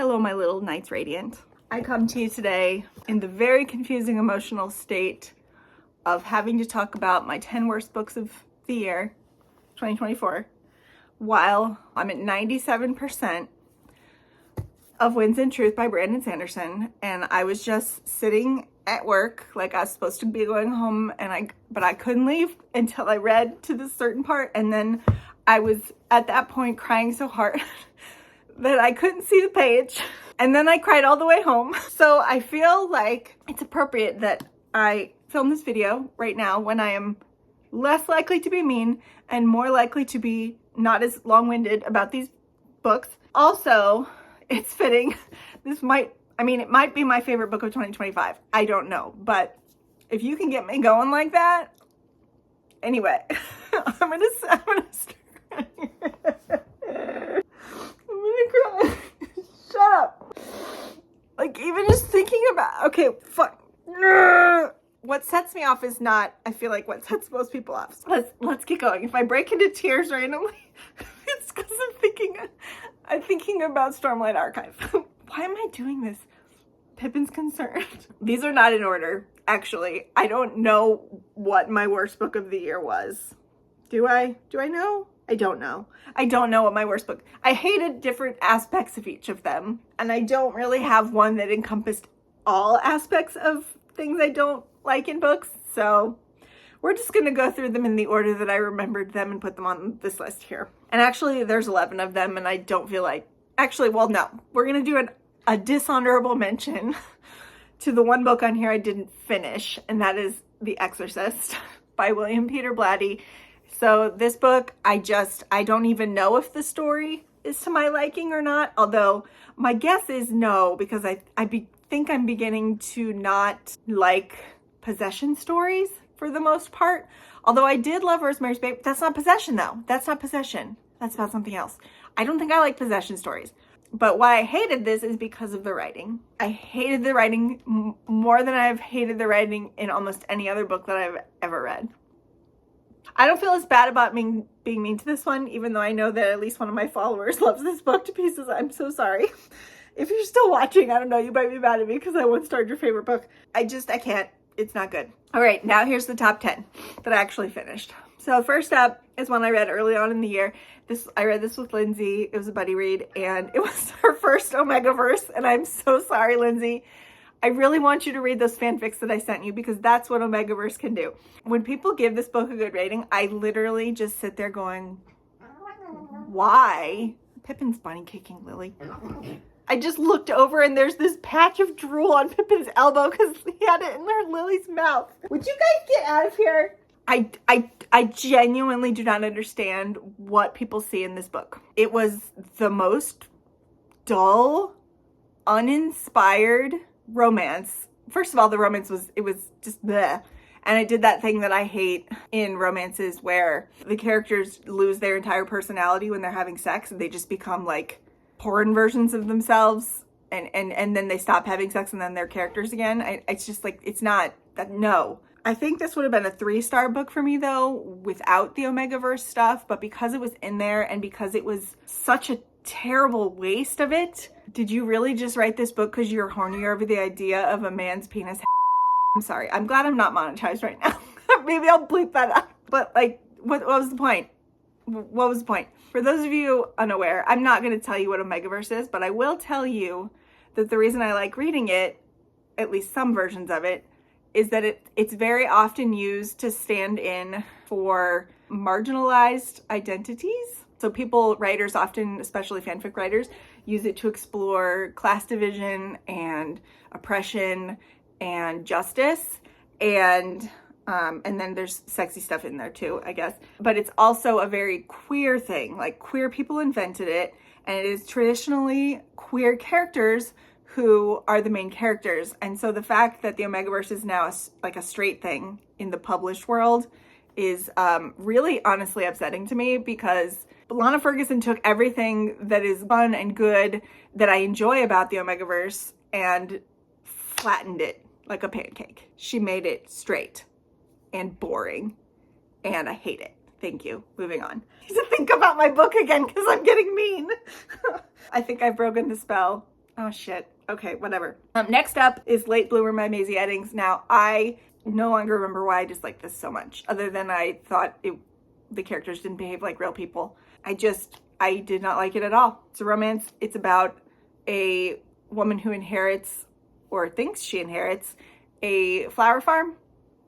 Hello, my little Knights Radiant. I come to you today in the very confusing emotional state of having to talk about my 10 worst books of the year, 2024, while I'm at 97% of Winds and Truth by Brandon Sanderson, and I was just sitting at work, like I was supposed to be going home, but I couldn't leave until I read to this certain part, and then I was at that point crying so hard that I couldn't see the page, and then I cried all the way home. So I feel like it's appropriate that I film this video right now when I am less likely to be mean and more likely to be not as long-winded about these books. Also, it's fitting. It might be my favorite book of 2025. I don't know, but if you can get me going like that, anyway, I'm gonna start crying. I'm gonna cry. Shut up. Like, even just thinking about, okay, fuck. What sets me off is not, I feel like, what sets most people off. So let's get going. If I break into tears randomly, it's because I'm thinking about Stormlight Archive. Why am I doing this? Pippin's Concerned. These are not in order, actually. I don't know what my worst book of the year was. Do I? Do I know? I don't know. I don't know what my worst book. I hated different aspects of each of them, and I don't really have one that encompassed all aspects of things I don't like in books, so we're just gonna go through them in the order that I remembered them and put them on this list here. And actually, there's 11 of them, and I don't feel like, actually, well, no. We're gonna do a dishonorable mention to the one book on here I didn't finish, and that is The Exorcist by William Peter Blatty. So this book, I don't even know if the story is to my liking or not, although my guess is no, because I think I'm beginning to not like possession stories for the most part. Although I did love Rosemary's Baby. That's not possession, though. That's not possession. That's about something else. I don't think I like possession stories. But why I hated this is because of the writing. I hated the writing more than I've hated the writing in almost any other book that I've ever read. I don't feel as bad about being mean to this one, even though I know that at least one of my followers loves this book to pieces. I'm so sorry. If you're still watching, I don't know, you might be mad at me because I once started your favorite book. I can't. It's not good. All right, now here's the top 10 that I actually finished. So first up is one I read early on in the year. I read this with Lindsay. It was a buddy read, and it was her first Omegaverse, and I'm so sorry, Lindsay. I really want you to read those fanfics that I sent you because that's what Omegaverse can do. When people give this book a good rating, I literally just sit there going, why? Pippin's bunny kicking Lily. I just looked over and there's this patch of drool on Pippin's elbow because he had it in Lily's mouth. Would you guys get out of here? I genuinely do not understand what people see in this book. It was the most dull, uninspired romance. First of all, the romance was just bleh. And it did that thing that I hate in romances where the characters lose their entire personality when they're having sex and they just become like porn versions of themselves and then they stop having sex and then they're characters again. It's just like, it's not that, no. I think this would have been a 3-star book for me though, without the Omegaverse stuff, but because it was in there and because it was such a terrible waste of it. Did you really just write this book because you're horny over the idea of a man's penis? I'm sorry. I'm glad I'm not monetized right now. Maybe I'll bleep that out. But like, what was the point? What was the point? For those of you unaware, I'm not going to tell you what Omegaverse is, but I will tell you that the reason I like reading it, at least some versions of it, is that it's very often used to stand in for marginalized identities. So writers often, especially fanfic writers, use it to explore class division and oppression and justice. And then there's sexy stuff in there too, I guess. But it's also a very queer thing. Like, queer people invented it, and it is traditionally queer characters who are the main characters. And so the fact that the Omegaverse is now like a straight thing in the published world is really honestly upsetting to me, because Lana Ferguson took everything that is fun and good that I enjoy about the Omegaverse and flattened it like a pancake. She made it straight and boring, and I hate it. Thank you. Moving on. I need to think about my book again because I'm getting mean. I think I've broken the spell. Oh shit. Okay, whatever. Next up is Late Bloomer by Maisie Eddings. Now, I no longer remember why I disliked this so much, other than I thought the characters didn't behave like real people. I did not like it at all. It's a romance. It's about a woman who inherits, or thinks she inherits, a flower farm.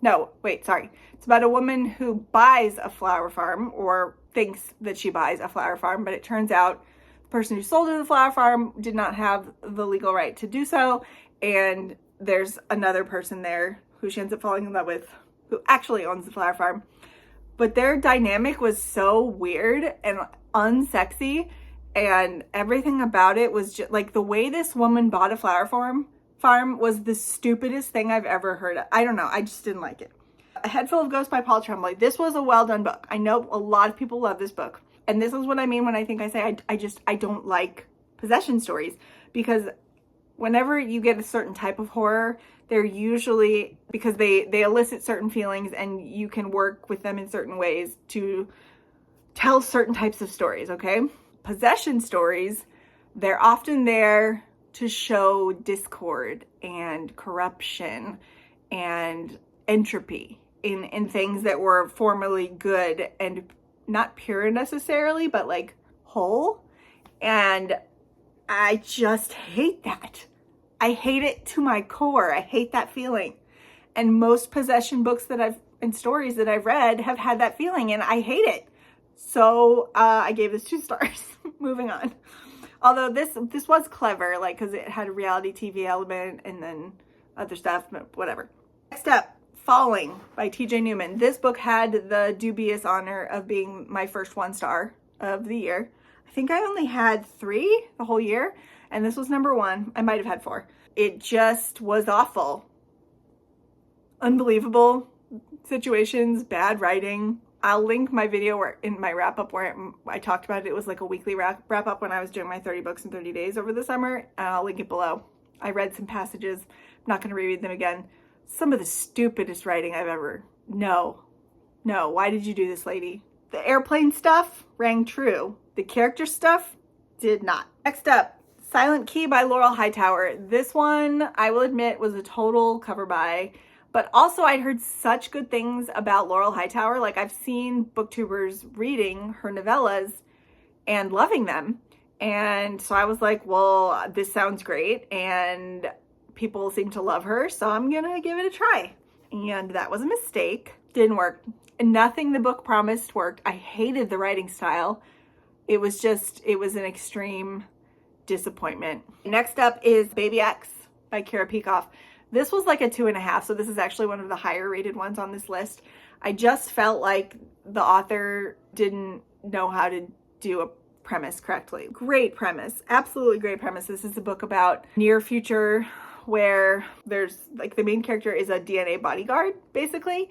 No, wait, sorry. It's about a woman who buys a flower farm, or thinks that she buys a flower farm, but it turns out the person who sold her the flower farm did not have the legal right to do so, and there's another person there who she ends up falling in love with who actually owns the flower farm. But their dynamic was so weird and unsexy, and everything about it was just like, the way this woman bought a flower farm was the stupidest thing I've ever heard of. I don't know, I just didn't like it. A Head Full of Ghosts by Paul Tremblay. This was a well done book. I know a lot of people love this book. And this is what I mean when I say I don't like possession stories, because whenever you get a certain type of horror, they're usually, because they elicit certain feelings and you can work with them in certain ways to tell certain types of stories, okay? Possession stories, they're often there to show discord and corruption and entropy in things that were formerly good and not pure necessarily, but like whole. And I just hate that. I hate it to my core. I hate that feeling. And most possession books and stories that I've read have had that feeling, and I hate it. So I gave this 2 stars. Moving on. Although this was clever, like, because it had a reality TV element and then other stuff, but whatever. Next up, Falling by T.J. Newman. This book had the dubious honor of being my first 1 star of the year. I think I only had 3 the whole year, and this was number 1. I might have had 4. It just was awful. Unbelievable situations, bad writing. I'll link my video in my wrap-up where I talked about it. It was like a weekly wrap-up when I was doing my 30 books in 30 days over the summer. I'll link it below. I read some passages. I'm not going to reread them again. Some of the stupidest writing I've ever... No. Why did you do this, lady? The airplane stuff rang true. The character stuff did not. Next up, Silent Key by Laurel Hightower. This one, I will admit, was a total cover buy. But also, I'd heard such good things about Laurel Hightower. Like, I've seen booktubers reading her novellas and loving them. And so I was like, well, this sounds great. And people seem to love her, so I'm gonna give it a try. And that was a mistake. Didn't work. Nothing the book promised worked. I hated the writing style. It was an extreme disappointment. Next up is Baby X by Kara Peikoff. This was like a 2.5, so this is actually one of the higher rated ones on this list. I just felt like the author didn't know how to do a premise correctly. Great premise, absolutely great premise. This is a book about near future where there's like the main character is a DNA bodyguard, basically.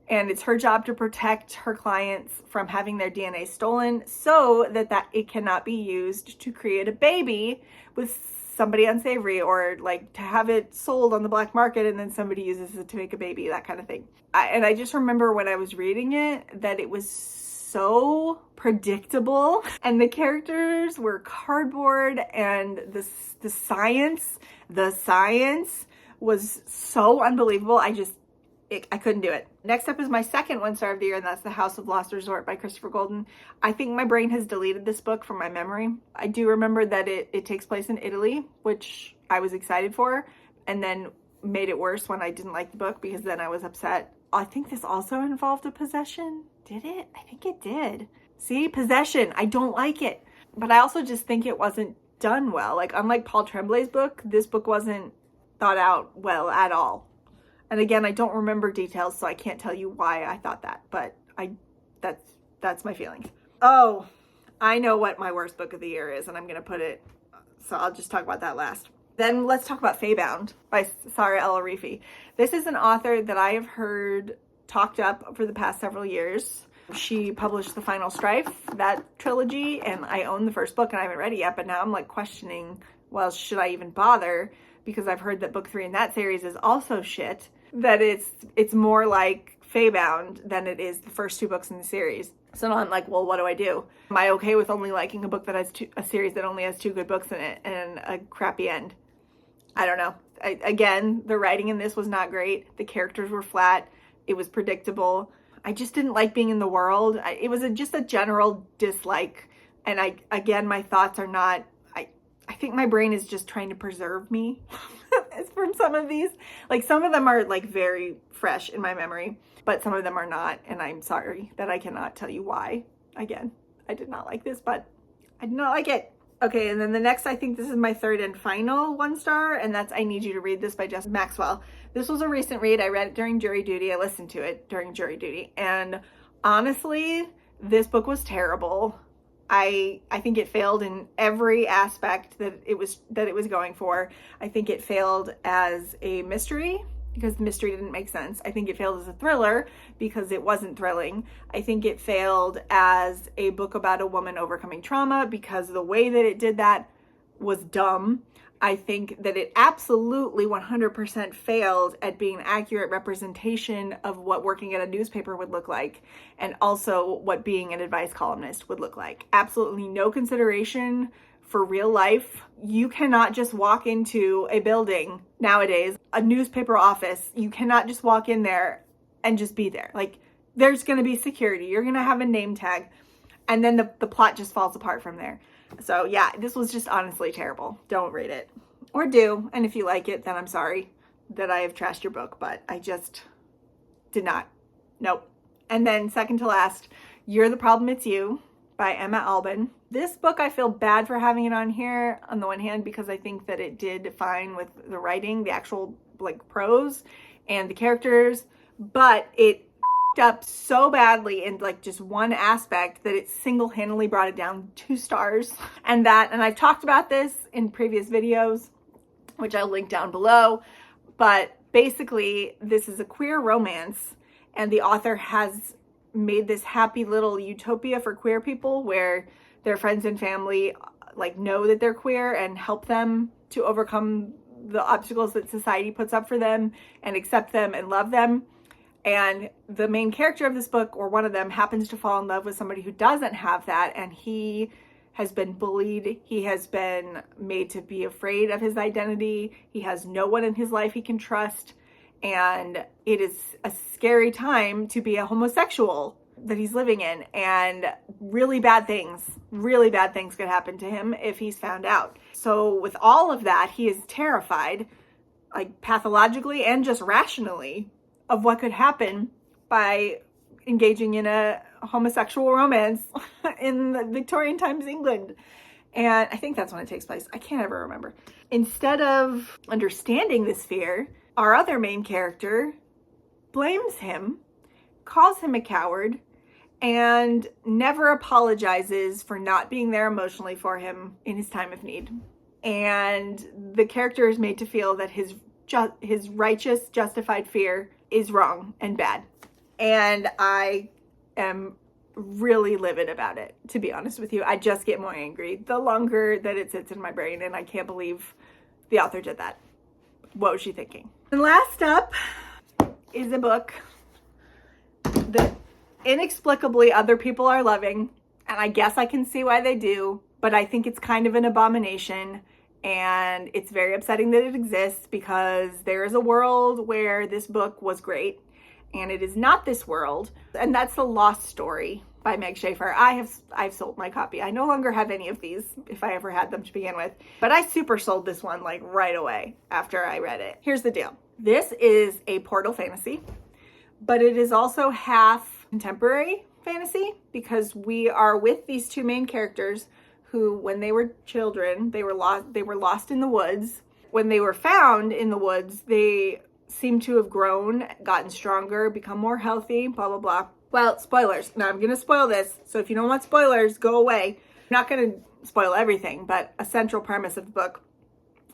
And it's her job to protect her clients from having their DNA stolen so that it cannot be used to create a baby with somebody unsavory, or like to have it sold on the black market and then somebody uses it to make a baby, that kind of thing. And I just remember when I was reading it that it was so predictable and the characters were cardboard, and the science was so unbelievable. I couldn't do it. Next up is my second 1 star of the year, and that's The House of Lost Resort by Christopher Golden. I think my brain has deleted this book from my memory. I do remember that it takes place in Italy, which I was excited for, and then made it worse when I didn't like the book, because then I was upset. I think this also involved a possession. Did it? I think it did. See? Possession. I don't like it. But I also just think it wasn't done well. Like, unlike Paul Tremblay's book, this book wasn't thought out well at all. And again, I don't remember details, so I can't tell you why I thought that, but that's my feelings. Oh, I know what my worst book of the year is, and I'm going to put it, so I'll just talk about that last. Then let's talk about Feybound by Sarah El Arifi. This is an author that I have heard talked up for the past several years. She published The Final Strife, that trilogy, and I own the first book and I haven't read it yet, but now I'm like questioning, well, should I even bother? Because I've heard that book 3 in that series is also shit. That it's more like Feybound than it is the first 2 books in the series. So now I'm like, well, what do I do? Am I okay with only liking a book that has a series that only has 2 good books in it and a crappy end? I don't know. Again, the writing in this was not great. The characters were flat. It was predictable. I just didn't like being in the world. It was just a general dislike. And again, my thoughts are not, I think my brain is just trying to preserve me from some of these. Like, some of them are like very fresh in my memory, but some of them are not. And I'm sorry that I cannot tell you why. Again, I did not like this, but I did not like it. Okay, and then the next, I think this is my 3rd and final 1-star, and that's I Need You to Read This by Jess Maxwell. This was a recent read. I read it during jury duty. I listened to it during jury duty. And honestly, this book was terrible. I think it failed in every aspect that it was going for. I think it failed as a mystery because the mystery didn't make sense. I think it failed as a thriller because it wasn't thrilling. I think it failed as a book about a woman overcoming trauma because the way that it did that was dumb. I think that it absolutely 100% failed at being an accurate representation of what working at a newspaper would look like, and also what being an advice columnist would look like. Absolutely no consideration for real life. You cannot just walk into a building nowadays, a newspaper office. You cannot just walk in there and just be there. Like, there's going to be security. You're going to have a name tag. And then the plot just falls apart from there. So yeah, this was just honestly terrible. Don't read it. Or do. And if you like it, then I'm sorry that I have trashed your book, but I just did not. Nope. And then second to last, You're the Problem, It's You by Emma Albin. This book, I feel bad for having it on here on the one hand, because I think that it did fine with the writing, the actual like prose and the characters, but it up so badly in like just one aspect that it single-handedly brought it down 2 stars. And I've talked about this in previous videos, which I'll link down below, but basically this is a queer romance and the author has made this happy little utopia for queer people where their friends and family like know that they're queer and help them to overcome the obstacles that society puts up for them and accept them and love them. And the main character of this book, or one of them, happens to fall in love with somebody who doesn't have that, and he has been bullied. He has been made to be afraid of his identity. He has no one in his life he can trust, and it is a scary time to be a homosexual that he's living in, and really bad things could happen to him if he's found out. So with all of that, he is terrified, like pathologically and just rationally, of what could happen by engaging in a homosexual romance in the Victorian times England. And I think that's when it takes place. I can't ever remember. Instead of understanding this fear, our other main character blames him, calls him a coward, and never apologizes for not being there emotionally for him in his time of need. And the character is made to feel that his righteous, justified fear is wrong and bad. And I am really livid about it, to be honest with you. I just get more angry the longer that it sits in my brain, and I can't believe the author did that. What was she thinking? And last up is a book that inexplicably other people are loving, and I guess I can see why they do, but I think it's kind of an abomination. And it's very upsetting that it exists, because there is a world where this book was great, and it is not this world. And that's The Lost Story by Meg Schaefer. I've sold my copy. I no longer have any of these, if I ever had them to begin with. But I super sold this one like right away after I read it. Here's the deal. This is a portal fantasy, but it is also half contemporary fantasy, because we are with these 2 main characters who, when they were children, they were lost in the woods. When they were found in the woods, they seem to have grown, gotten stronger, become more healthy, blah, blah, blah. Well, spoilers. Now I'm going to spoil this, so if you don't want spoilers, go away. I'm not going to spoil everything, but a central premise of the book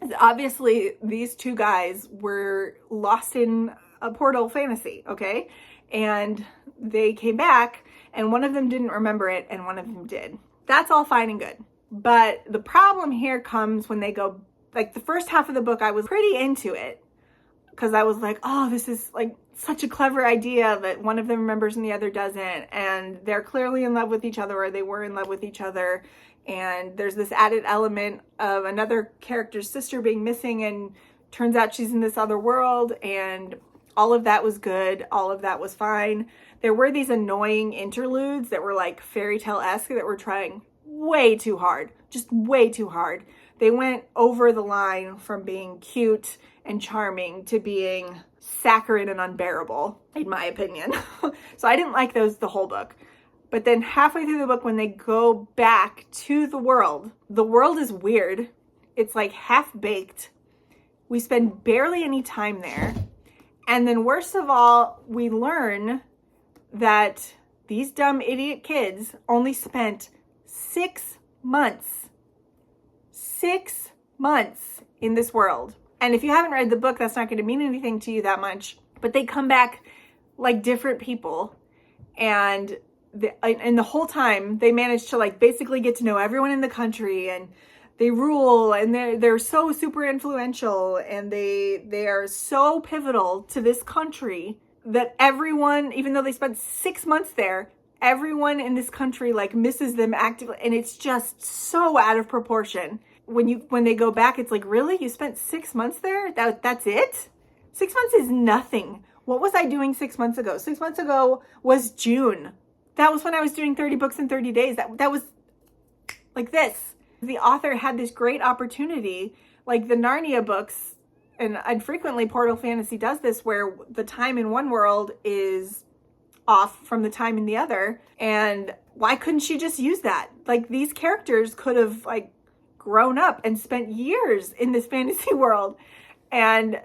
is obviously these 2 guys were lost in a portal fantasy, okay? And they came back, and one of them didn't remember it, and one of them did. That's all fine and good. But the problem here comes when they go, like the first half of the book, I was pretty into it. because I was like, oh, this is like such a clever idea that one of them remembers and the other doesn't. And they're clearly in love with each other, or they were in love with each other. And there's this added element of another character's sister being missing, and turns out she's in this other world. And all of that was good. All of that was fine. There were these annoying interludes that were like fairy tale-esque that were trying way too hard, just way too hard. They went over the line from being cute and charming to being saccharine and unbearable, in my opinion. So I didn't like those the whole book. But then halfway through the book, when they go back to the world is weird. It's like half-baked. We spend barely any time there. And then worst of all, we learn that these dumb idiot kids only spent 6 months. 6 months in this world. And if you haven't read the book, that's not going to mean anything to you that much. But they come back like different people. And the whole time, they manage to like basically get to know everyone in the country, and they rule, and they're so super influential, and they are so pivotal to this country that everyone, even though they spent 6 months there, everyone in this country like misses them actively, and it's just so out of proportion. When they go back, it's like, really? You spent 6 months there? That's it? 6 months is nothing. What was I doing 6 months ago? 6 months ago was June. That was when I was doing 30 books in 30 days. That was like this. The author had this great opportunity, like the Narnia books, and frequently Portal Fantasy does this, where the time in one world is off from the time in the other. And why couldn't she just use that? Like, these characters could have like grown up and spent years in this fantasy world, and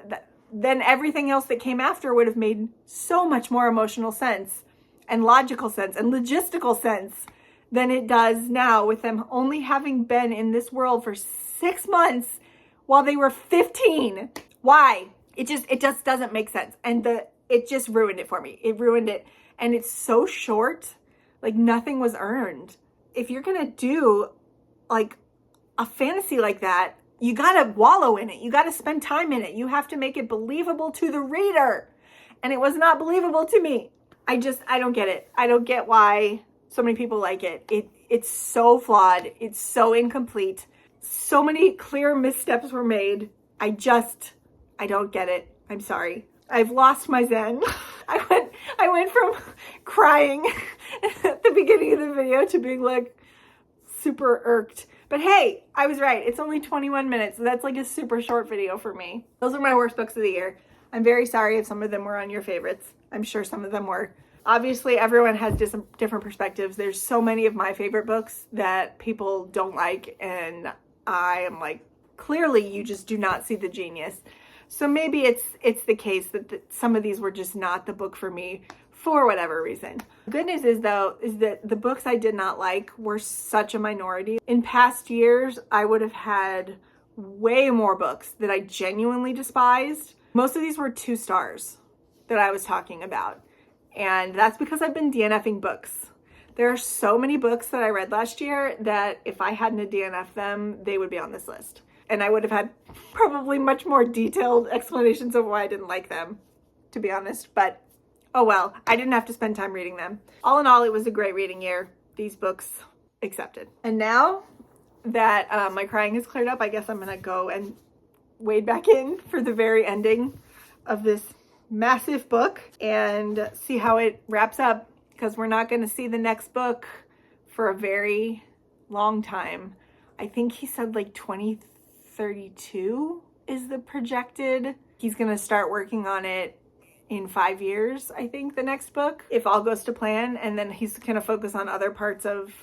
then everything else that came after would have made so much more emotional sense and logical sense and logistical sense than it does now, with them only having been in this world for 6 months while they were 15. Why? It just doesn't make sense. And it just ruined it for me. It ruined it. And it's so short. Like, nothing was earned. If you're going to do like a fantasy like that, you got to wallow in it. You got to spend time in it. You have to make it believable to the reader. And it was not believable to me. I don't get it. I don't get why so many people like it. It's so flawed. It's so incomplete. So many clear missteps were made. I don't get it. I'm sorry. I've lost my zen. I went from crying at the beginning of the video to being like super irked. But hey, I was right. It's only 21 minutes. So that's like a super short video for me. Those are my worst books of the year. I'm very sorry if some of them were on your favorites. I'm sure some of them were. Obviously, everyone has different perspectives. There's so many of my favorite books that people don't like, and I am like, clearly you just do not see the genius. So maybe it's the case that some of these were just not the book for me for whatever reason. The good news is, though, is that the books I did not like were such a minority. In past years, I would have had way more books that I genuinely despised. Most of these were 2 stars that I was talking about. And that's because I've been DNFing books. There are so many books that I read last year that if I hadn't DNF'd them, they would be on this list. And I would have had probably much more detailed explanations of why I didn't like them, to be honest. But oh well, I didn't have to spend time reading them. All in all, it was a great reading year. These books accepted. And now that my crying has cleared up, I guess I'm gonna go and wade back in for the very ending of this massive book and see how it wraps up, because we're not going to see the next book for a very long time. I think he said like 2032 is the projected. He's going to start working on it in 5 years, I think, the next book, if all goes to plan, and then he's going to focus on other parts of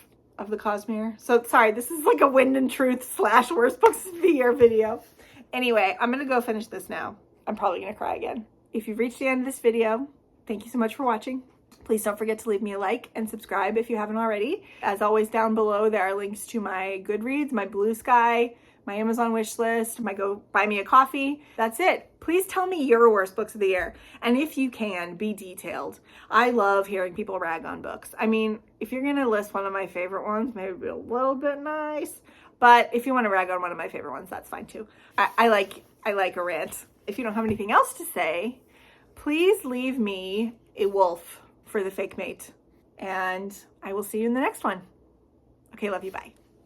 the Cosmere. So sorry, this is like a Wind and Truth / worst books of the year video. Anyway, I'm going to go finish this now. I'm probably going to cry again. If you've reached the end of this video, thank you so much for watching. Please don't forget to leave me a like and subscribe if you haven't already. As always, down below there are links to my Goodreads, my Bluesky, my Amazon wishlist, my Go Buy Me a Coffee. That's it. Please tell me your worst books of the year. And if you can, be detailed. I love hearing people rag on books. I mean, if you're going to list one of my favorite ones, maybe be a little bit nice. But if you want to rag on one of my favorite ones, that's fine too. I like a rant. if you don't have anything else to say, please leave me a wolf for the fake mate. And I will see you in the next one. Okay, love you, bye.